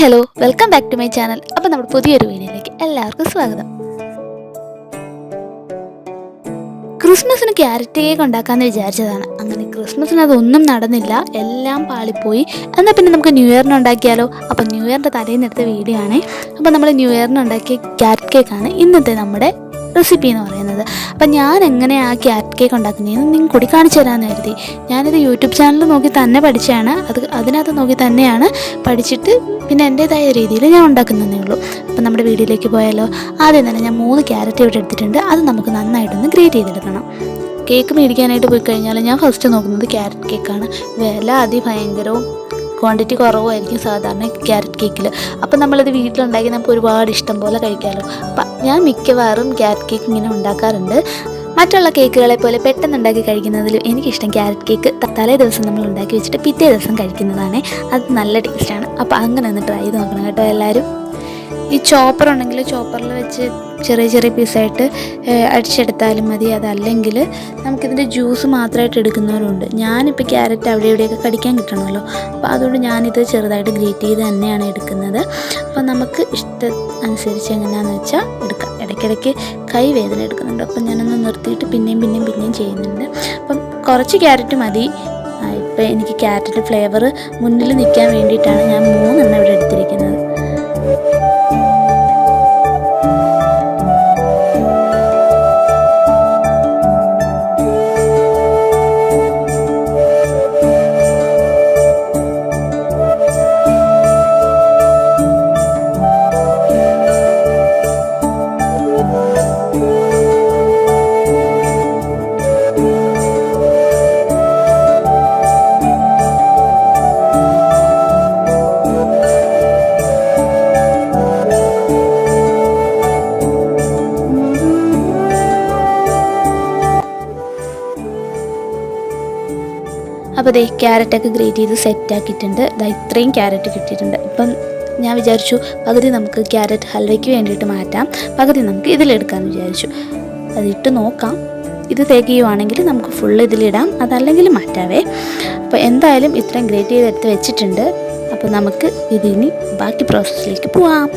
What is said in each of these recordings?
Hello welcome back to my channel. അപ്പോൾ നമ്മുടെ പുതിയൊരു വീഡിയോയിലേക്ക് എല്ലാവർക്കും സ്വാഗതം. ക്രിസ്മസിന് ക്യാരറ്റ് കേക്ക് ഉണ്ടാക്കാമെന്ന് വിചാരിച്ചതാണ്. അങ്ങനെ ക്രിസ്മസിന് അതൊന്നും നടന്നില്ല, എല്ലാം പാളിപ്പോയി. എന്നാൽ പിന്നെ നമുക്ക് ന്യൂ ഇയറിന് ഉണ്ടാക്കിയാലോ? അപ്പോൾ ന്യൂ ഇയറിൻ്റെ തലേന്ന് എടുത്ത വീഡിയോ ആണ്. അപ്പോൾ നമ്മൾ ന്യൂ ഇയറിന് ഉണ്ടാക്കിയ ക്യാരറ്റ് കേക്കാണ് ഇന്നത്തെ നമ്മുടെ റെസിപ്പി എന്ന് പറയുന്നത്. അപ്പം ഞാൻ എങ്ങനെയാണ് ആ ക്യാരറ്റ് കേക്ക് ഉണ്ടാക്കുന്നതെന്ന് നിങ്ങൾക്ക് കൂടി കാണിച്ചു തരാമെന്ന് കരുതി. ഞാനിത് യൂട്യൂബ് ചാനൽ നോക്കി തന്നെ പഠിച്ചതാണ്. അതിനകത്ത് നോക്കി തന്നെയാണ് പഠിച്ചിട്ട് പിന്നെ എൻ്റേതായ രീതിയിൽ ഞാൻ ഉണ്ടാക്കുന്നതേ ഉള്ളൂ. അപ്പം നമ്മുടെ വീഡിയോയിലേക്ക് പോയാലോ? ആദ്യം തന്നെ ഞാൻ 3 ക്യാരറ്റ് ഇവിടെ എടുത്തിട്ടുണ്ട്. അത് നമുക്ക് നന്നായിട്ടൊന്ന് ഗ്രേറ്റ് ചെയ്തെടുക്കണം. കേക്ക് മേടിക്കാനായിട്ട് പോയി കഴിഞ്ഞാൽ ഞാൻ ഫസ്റ്റ് നോക്കുന്നത് ക്യാരറ്റ് കേക്കാണ്. വില അതിഭയങ്കരവും ക്വാണ്ടിറ്റി കുറവുമായിരിക്കും സാധാരണ ക്യാരറ്റ് കേക്കിൽ. അപ്പം നമ്മളിത് വീട്ടിലുണ്ടാക്കി നമുക്ക് ഒരുപാട് ഇഷ്ടം പോലെ കഴിക്കാമല്ലോ. അപ്പം ഞാൻ മിക്കവാറും ക്യാരറ്റ് കേക്ക് ഇങ്ങനെ ഉണ്ടാക്കാറുണ്ട്. മറ്റുള്ള കേക്കുകളെ പോലെ പെട്ടെന്ന് ഉണ്ടാക്കി കഴിക്കുന്നതിലും എനിക്കിഷ്ടം ക്യാരറ്റ് കേക്ക് തലേ ദിവസം നമ്മൾ ഉണ്ടാക്കി വെച്ചിട്ട് പിറ്റേ ദിവസം കഴിക്കുന്നതാണ്. അത് നല്ല ടേസ്റ്റാണ്. അപ്പോൾ അങ്ങനെ ഒന്ന് ട്രൈ ചെയ്ത് നോക്കണം കേട്ടോ എല്ലാവരും. ഈ ചോപ്പർ ഉണ്ടെങ്കിൽ ചോപ്പറിൽ വെച്ച് ചെറിയ ചെറിയ പീസായിട്ട് അടിച്ചെടുത്താലും മതി. അതല്ലെങ്കിൽ നമുക്കിതിൻ്റെ ജ്യൂസ് മാത്രമായിട്ട് എടുക്കുന്നവരുണ്ട്. ഞാനിപ്പോൾ ക്യാരറ്റ് അവിടെ ഇവിടെയൊക്കെ കടിക്കാൻ കിട്ടണമല്ലോ, അപ്പോൾ അതുകൊണ്ട് ഞാനിത് ചെറുതായിട്ട് ഗ്രേറ്റ് ചെയ്ത് തന്നെയാണ് എടുക്കുന്നത്. അപ്പോൾ നമുക്ക് ഇഷ്ടം അനുസരിച്ച് എങ്ങനെയാണെന്ന് വെച്ചാൽ എടുക്കാം. ഇടയ്ക്കിടയ്ക്ക് കൈ വേദന എടുക്കുന്നുണ്ട്, അപ്പം ഞാനൊന്ന് നിർത്തിയിട്ട് പിന്നെയും ചെയ്യുന്നുണ്ട്. അപ്പം കുറച്ച് ക്യാരറ്റ് മതി. ഇപ്പോൾ എനിക്ക് ക്യാരറ്റിൻ്റെ ഫ്ലേവർ മുന്നിൽ നിൽക്കാൻ വേണ്ടിയിട്ടാണ് ഞാൻ 3 എണ്ണം ഇവിടെ എടുത്തിരിക്കുന്നത്. അപ്പോൾ ദേ ക്യാരറ്റൊക്കെ ഗ്രേറ്റ് ചെയ്ത് സെറ്റാക്കിയിട്ടുണ്ട്. ഇത്രയും ക്യാരറ്റ് കിട്ടിയിട്ടുണ്ട്. ഇപ്പം ഞാൻ വിചാരിച്ചു പകുതി നമുക്ക് ക്യാരറ്റ് ഹൽവയ്ക്ക് വേണ്ടിയിട്ട് മാറ്റാം, പകുതി നമുക്ക് ഇതിലെടുക്കാമെന്ന് വിചാരിച്ചു. അതിട്ട് നോക്കാം. ഇത് തികയുവാണെങ്കിൽ നമുക്ക് ഫുള്ള് ഇതിലിടാം, അതല്ലെങ്കിൽ മാറ്റാവേ. അപ്പോൾ എന്തായാലും ഇത്രയും ഗ്രേറ്റ് ചെയ്തെടുത്ത് വെച്ചിട്ടുണ്ട്. അപ്പോൾ നമുക്ക് ഇതിനി ബാക്കി പ്രോസസ്സിലേക്ക് പോവാം.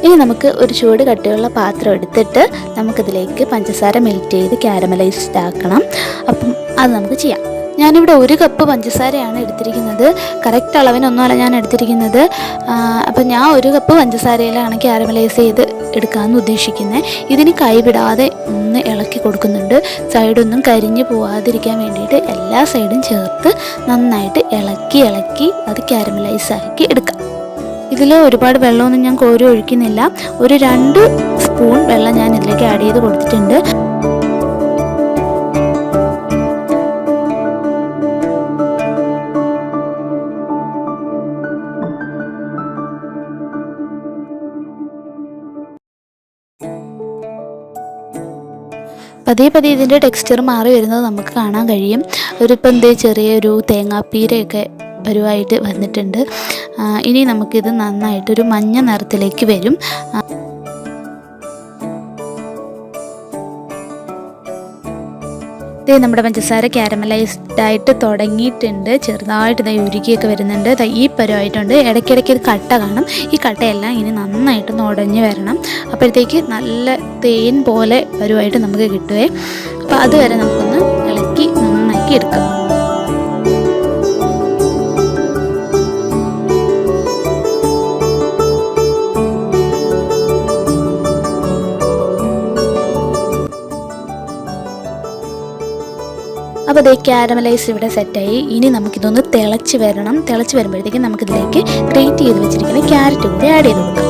ഇനി നമുക്ക് ഒരു ചൂട് കട്ടിയുള്ള പാത്രം എടുത്തിട്ട് നമുക്കിതിലേക്ക് പഞ്ചസാര മെൽറ്റ് ചെയ്ത് ക്യാരമലൈസ്ഡ് ആക്കണം. അപ്പം അത് നമുക്ക് ചെയ്യാം. ഞാനിവിടെ 1 കപ്പ് പഞ്ചസാരയാണ് എടുത്തിരിക്കുന്നത്. കറക്റ്റ് അളവിനൊന്നുമല്ല ഞാൻ എടുത്തിരിക്കുന്നത്. അപ്പം ഞാൻ 1 കപ്പ് പഞ്ചസാരയിലാണ് ക്യാരമലൈസ് ചെയ്ത് എടുക്കാമെന്ന് ഉദ്ദേശിക്കുന്നത്. ഇതിന് കൈവിടാതെ ഒന്ന് ഇളക്കി കൊടുക്കുന്നുണ്ട്. സൈഡൊന്നും കരിഞ്ഞു പോവാതിരിക്കാൻ വേണ്ടിയിട്ട് എല്ലാ സൈഡും ചേർത്ത് നന്നായിട്ട് ഇളക്കി അത് ക്യാരമലൈസ് ആക്കി എടുക്കാം. ഇതിൽ ഒരുപാട് വെള്ളമൊന്നും ഞാൻ കോരി ഒഴിക്കുന്നില്ല. ഒരു 2 സ്പൂൺ വെള്ളം ഞാൻ ഇതിലേക്ക് ആഡ് ചെയ്ത് കൊടുത്തിട്ടുണ്ട്. പതിയെ ഇതിൻ്റെ ടെക്സ്ചർ മാറി വരുന്നത് നമുക്ക് കാണാൻ കഴിയും. ഇപ്പം ചെറിയൊരു തേങ്ങാപ്പീരയൊക്കെ പരുവായിട്ട് വന്നിട്ടുണ്ട്. ഇനി നമുക്കിത് നന്നായിട്ടൊരു മഞ്ഞ നിറത്തിലേക്ക് വരും. നമ്മുടെ പഞ്ചസാര ക്യാരമലൈസ്ഡ് ആയിട്ട് തുടങ്ങിയിട്ടുണ്ട്. ചെറുതായിട്ട് ഉരുക്കിയൊക്കെ വരുന്നുണ്ട്. ഈ പരുവായിട്ടുണ്ട്. ഇടയ്ക്കിടയ്ക്ക് ഇത് കട്ട കാണും. ഈ കട്ടയെല്ലാം ഇനി നന്നായിട്ടൊന്ന് ഉടഞ്ഞ് വരണം. അപ്പോഴത്തേക്ക് നല്ല തേൻ പോലെ പരുവായിട്ട് നമുക്ക് കിട്ടുവേ. അപ്പോൾ അതുവരെ നമുക്കൊന്ന് ഇളക്കി നന്നാക്കി എടുക്കാം. അപ്പോൾ ദേ ക്യാരമലൈസ് ഇവിടെ സെറ്റായി. ഇനി നമുക്കിതൊന്ന് തിളച്ച് വരണം. തിളച്ച് വരുമ്പോഴത്തേക്കും നമുക്കിതിലേക്ക് ഗ്രേറ്റ് ചെയ്ത് വെച്ചിരിക്കുന്ന ക്യാരറ്റ് കൂടി ആഡ് ചെയ്ത് കൊടുക്കാം.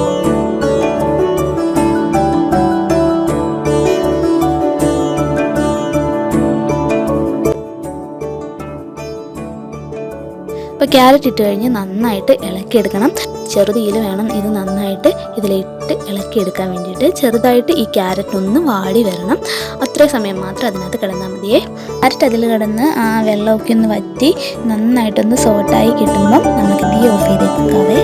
അപ്പോൾ ക്യാരറ്റ് ഇട്ട് കഴിഞ്ഞ് നന്നായിട്ട് ഇളക്കിയെടുക്കണം. ചെറുതീയിൽ വേണം ഇത് നന്നായിട്ട് ഇതിലിട്ട് ഇളക്കിയെടുക്കാൻ വേണ്ടിയിട്ട്. ചെറുതായിട്ട് ഈ ക്യാരറ്റ് ഒന്ന് വാടി വരണം. അത്രയും സമയം മാത്രം അതിനകത്ത് കിടന്നാൽ മതിയേ. ക്യാരറ്റ് അതിൽ കിടന്ന് ആ വെള്ളമൊക്കെ ഒന്ന് വറ്റി നന്നായിട്ടൊന്ന് സോട്ടായി കിട്ടുമ്പം നമുക്ക് തീ ഓഫ് ചെയ്തേക്കാവേ.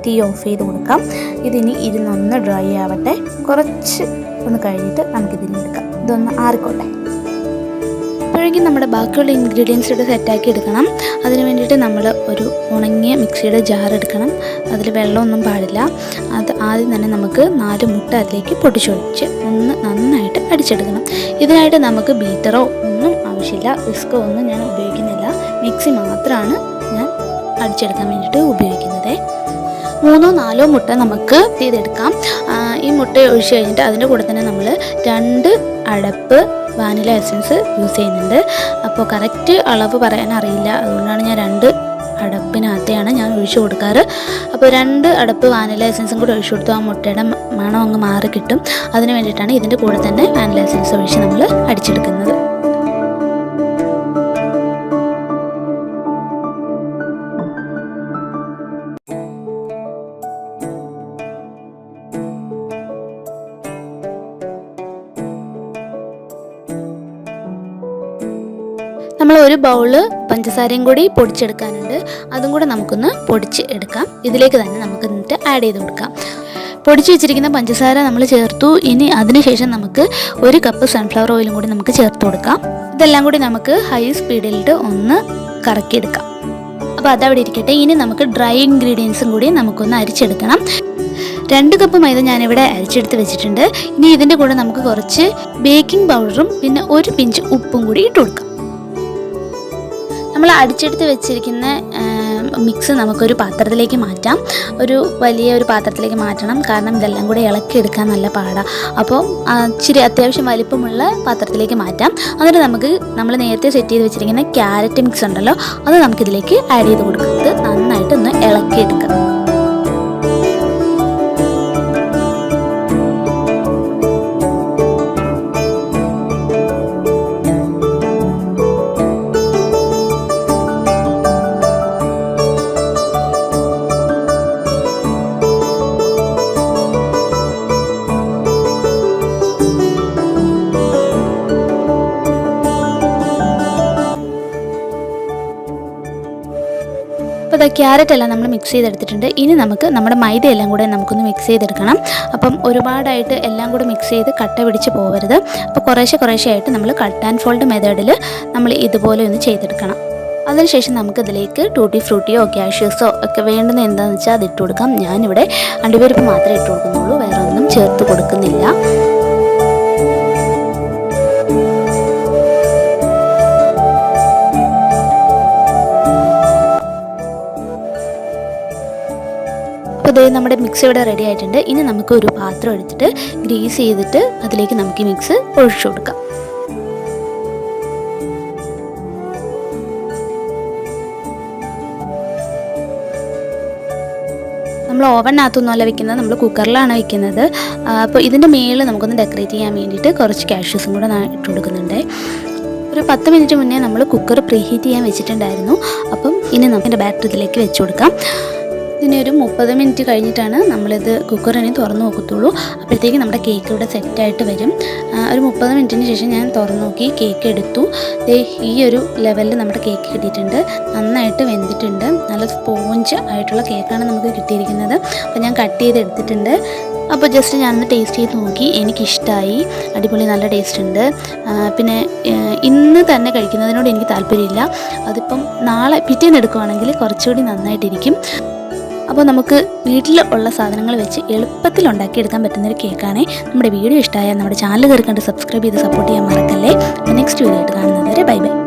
തീ ഓഫ് ചെയ്ത് കൊടുക്കാം. ഇതിനി ഇരുന്നൊന്ന് ഡ്രൈ ആവട്ടെ. കുറച്ച് ഒന്ന് കഴിഞ്ഞിട്ട് നമുക്കിതിനെടുക്കാം. ഇതൊന്ന് ആറിക്കോട്ടെ. അപ്പോഴേക്കും നമ്മുടെ ബാക്കിയുള്ള ഇൻഗ്രീഡിയൻസ് ഇവിടെ സെറ്റാക്കി എടുക്കണം. അതിന് വേണ്ടിയിട്ട് നമ്മൾ ഒരു ഉണങ്ങിയ മിക്സിയുടെ ജാർ എടുക്കണം. അതിൽ വെള്ളമൊന്നും പാടില്ല. അത് ആദ്യം തന്നെ നമുക്ക് 4 മുട്ട അതിലേക്ക് പൊട്ടിച്ചൊഴിച്ച് ഒന്ന് നന്നായിട്ട് അടിച്ചെടുക്കണം. ഇതിനായിട്ട് നമുക്ക് ബീറ്ററോ ഒന്നും ആവശ്യമില്ല, വിസ്കോ ഒന്നും ഞാൻ ഉപയോഗിക്കുന്നില്ല. മിക്സി മാത്രമാണ് ഞാൻ അടിച്ചെടുക്കാൻ വേണ്ടിയിട്ട് ഉപയോഗിക്കുന്നത്. 3-4 മുട്ട നമുക്ക് ചെയ്തെടുക്കാം. ഈ മുട്ട ഒഴിച്ച് കഴിഞ്ഞിട്ട് അതിൻ്റെ കൂടെ തന്നെ നമ്മൾ 2 അടപ്പ് വാനില എസൻസ് യൂസ് ചെയ്യുന്നുണ്ട്. അപ്പോൾ കറക്റ്റ് അളവ് പറയാൻ അറിയില്ല, അതുകൊണ്ടാണ് ഞാൻ 2 അടപ്പിനകത്തെയാണ് ഞാൻ ഒഴിച്ചു കൊടുക്കാറ്. അപ്പോൾ 2 അടപ്പ് വാനില എസൻസും കൂടി ഒഴിച്ചു കൊടുത്തു ആ മുട്ടയുടെ മണം അങ്ങ് മാറി കിട്ടും. അതിന് വേണ്ടിയിട്ടാണ് ഇതിൻ്റെ കൂടെ തന്നെ വാനില എസൻസ് ഒഴിച്ച് നമ്മൾ അടിച്ചെടുക്കുന്നത്. നമ്മൾ ഒരു ബൗള് പഞ്ചസാരയും കൂടി പൊടിച്ചെടുക്കാനുണ്ട്. അതും കൂടെ നമുക്കൊന്ന് പൊടിച്ച് എടുക്കാം. ഇതിലേക്ക് തന്നെ നമുക്ക് എന്നിട്ട് ആഡ് ചെയ്ത് കൊടുക്കാം. പൊടിച്ച് വെച്ചിരിക്കുന്ന പഞ്ചസാര നമ്മൾ ചേർത്തു. ഇനി അതിനുശേഷം നമുക്ക് 1 കപ്പ് സൺഫ്ലവർ ഓയിലും കൂടി നമുക്ക് ചേർത്ത് കൊടുക്കാം. ഇതെല്ലാം കൂടി നമുക്ക് ഹൈ സ്പീഡിലിട്ട് ഒന്ന് കറക്കിയെടുക്കാം. അപ്പോൾ അതവിടെ ഇരിക്കട്ടെ. ഇനി നമുക്ക് ഡ്രൈ ഇൻഗ്രീഡിയൻസും കൂടി നമുക്കൊന്ന് അരിച്ചെടുക്കണം. 2 കപ്പ് മൈദ ഞാനിവിടെ അരിച്ചെടുത്ത് വെച്ചിട്ടുണ്ട്. ഇനി ഇതിൻ്റെ കൂടെ നമുക്ക് കുറച്ച് ബേക്കിംഗ് പൗഡറും പിന്നെ 1 പിഞ്ച് ഉപ്പും കൂടി ഇട്ട് കൊടുക്കാം. നമ്മൾ അടിച്ചെടുത്ത് വെച്ചിരിക്കുന്ന മിക്സ് നമുക്കൊരു പാത്രത്തിലേക്ക് മാറ്റാം. വലിയൊരു പാത്രത്തിലേക്ക് മാറ്റണം. കാരണം ഇതെല്ലാം കൂടി ഇളക്കിയെടുക്കാൻ നല്ല പാടാണ്. അപ്പോൾ ഇച്ചിരി അത്യാവശ്യം വലിപ്പമുള്ള പാത്രത്തിലേക്ക് മാറ്റാം. എന്നിട്ട് നമുക്ക് നമ്മൾ നേരത്തെ സെറ്റ് ചെയ്ത് വെച്ചിരിക്കുന്ന ക്യാരറ്റ് മിക്സ് ഉണ്ടല്ലോ, അത് നമുക്കിതിലേക്ക് ആഡ് ചെയ്ത് കൊടുക്കുന്നത് നന്നായിട്ടൊന്ന് ഇളക്കിയെടുക്കാം. അപ്പോൾ ക്യാരറ്റ് എല്ലാം നമ്മൾ മിക്സ് ചെയ്തെടുത്തിട്ടുണ്ട്. ഇനി നമുക്ക് നമ്മുടെ മൈദ എല്ലാം കൂടെ നമുക്കൊന്ന് മിക്സ് ചെയ്തെടുക്കണം. അപ്പം ഒരുപാടായിട്ട് എല്ലാം കൂടെ മിക്സ് ചെയ്ത് കട്ട പിടിച്ച് പോകരുത്. അപ്പോൾ കുറേശ്ശെ ആയിട്ട് നമ്മൾ കട്ട് ആൻഡ് ഫോൾഡ് മെത്തേഡിൽ നമ്മൾ ഇതുപോലെ ഒന്ന് ചെയ്തെടുക്കണം. അതിനുശേഷം നമുക്കിതിലേക്ക് ടൂട്ടി ഫ്രൂട്ടിയോ കാഷ്യൂസോ ഒക്കെ വേണ്ടുന്ന എന്താണെന്ന് വെച്ചാൽ അത് ഇട്ട് കൊടുക്കാം. ഞാനിവിടെ അണ്ടിപ്പരിപ്പ് മാത്രമേ ഇട്ട് കൊടുക്കുന്നുള്ളൂ, വേറെ ഒന്നും ചേർത്ത് കൊടുക്കുന്നില്ല. അപ്പോൾ ഇത് നമ്മുടെ മിക്സ് ഇവിടെ റെഡി ആയിട്ടുണ്ട്. ഇനി നമുക്ക് ഒരു പാത്രം എടുത്തിട്ട് ഗ്രീസ് ചെയ്തിട്ട് അതിലേക്ക് നമുക്ക് ഈ മിക്സ് ഒഴിച്ചു കൊടുക്കാം. നമ്മൾ ഓവനകത്തൊന്നുമല്ല വെക്കുന്നത്, നമ്മൾ കുക്കറിലാണ് വെക്കുന്നത്. അപ്പോൾ ഇതിൻ്റെ മേളിൽ നമുക്കൊന്ന് ഡെക്കറേറ്റ് ചെയ്യാൻ വേണ്ടിയിട്ട് കുറച്ച് കാഷ്യൂസും കൂടെ ഇട്ട് കൊടുക്കുന്നുണ്ട്. ഒരു 10 മിനിറ്റ് മുന്നേ നമ്മൾ കുക്കർ പ്രീഹീറ്റ് ചെയ്യാൻ വെച്ചിട്ടുണ്ടായിരുന്നു. അപ്പം ഇനി നമുക്ക് ബാറ്റർ ഇതിലേക്ക് വെച്ച് കൊടുക്കാം. ഇതിന് ഒരു 30 മിനിറ്റ് കഴിഞ്ഞിട്ടാണ് നമ്മളിത് കുക്കറിനെ തുറന്ന് നോക്കത്തുള്ളൂ. അപ്പോഴത്തേക്ക് നമ്മുടെ കേക്ക് ഇവിടെ സെറ്റായിട്ട് വരും. ഒരു 30 മിനിറ്റിന് ശേഷം ഞാൻ തുറന്ന് നോക്കി കേക്ക് എടുത്തു. ഈ ഒരു ലെവലിൽ നമ്മുടെ കേക്ക് കിട്ടിയിട്ടുണ്ട്. നന്നായിട്ട് വെന്തിട്ടുണ്ട്. നല്ല സ്പോഞ്ച് ആയിട്ടുള്ള കേക്കാണ് നമുക്ക് കിട്ടിയിരിക്കുന്നത്. അപ്പോൾ ഞാൻ കട്ട് ചെയ്ത് എടുത്തിട്ടുണ്ട്. അപ്പോൾ ജസ്റ്റ് ഞാനൊന്ന് ടേസ്റ്റ് ചെയ്ത് നോക്കി. എനിക്കിഷ്ടമായി. അടിപൊളി നല്ല ടേസ്റ്റ് ഉണ്ട്. പിന്നെ ഇന്ന് തന്നെ കഴിക്കുന്നതിനോട് എനിക്ക് താല്പര്യമില്ല. അതിപ്പം നാളെ പിറ്റേന്ന് എടുക്കുകയാണെങ്കിൽ കുറച്ചുകൂടി നന്നായിട്ടിരിക്കും. അപ്പോൾ നമുക്ക് വീട്ടിൽ ഉള്ള സാധനങ്ങൾ വെച്ച് എളുപ്പത്തിൽ ഉണ്ടാക്കിയെടുക്കാൻ പറ്റുന്നൊരു കേക്കാണ്. നമ്മുടെ വീഡിയോ ഇഷ്ടമായാൽ നമ്മുടെ ചാനൽ കയറി കണ്ട് സബ്സ്ക്രൈബ് ചെയ്ത് സപ്പോർട്ട് ചെയ്യാൻ മറക്കല്ലേ. നെക്സ്റ്റ് വീഡിയോ ആയിട്ട് കാണുന്നത് വരെ ബൈ ബൈ.